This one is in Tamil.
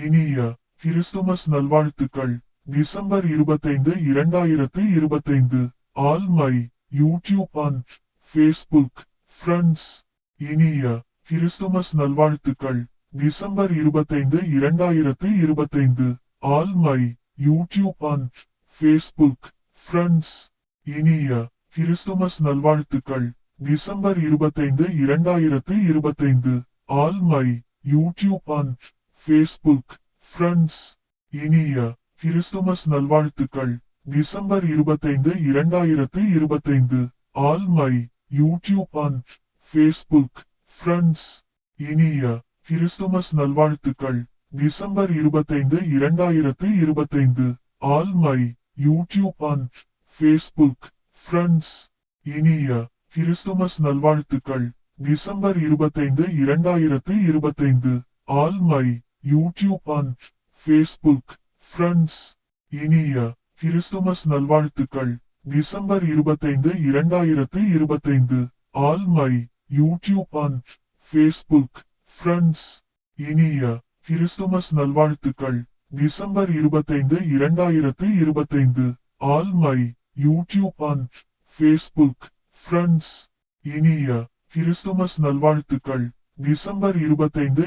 இனிய கிறிஸ்துமஸ் நல்வாழ்த்துக்கள். December 25 2025. All my YouTube and Facebook friends. இனிய கிறிஸ்துமஸ் நல்வாழ்த்துக்கள். December 25 2025. All my YouTube and Facebook friends. இனிய கிறிஸ்துமஸ் நல்வாழ்த்துக்கள். December 25 2025. All my YouTube and Facebook friends. இனிய கிறிஸ்துமஸ் நல்வாழ்த்துக்கள். December 25 2025. All my YouTube and Facebook friends. இனிய கிறிஸ்துமஸ் நல்வாழ்த்துக்கள். December 25 2025. All my YouTube and Facebook friends. இனிய கிறிஸ்துமஸ் நல்வாழ்த்துக்கள். December 25 2025. All my YouTube and Facebook friends. இனிய கிறிஸ்துமஸ் நல்வாழ்த்துக்கள். December 25 2025. All my YouTube and Facebook friends. இனிய கிறிஸ்துமஸ் நல்வாழ்த்துக்கள். December 25 2025. All my YouTube and Facebook friends. இனிய கிறிஸ்துமஸ் நல்வாழ்த்துக்கள். டிசம்பர் 25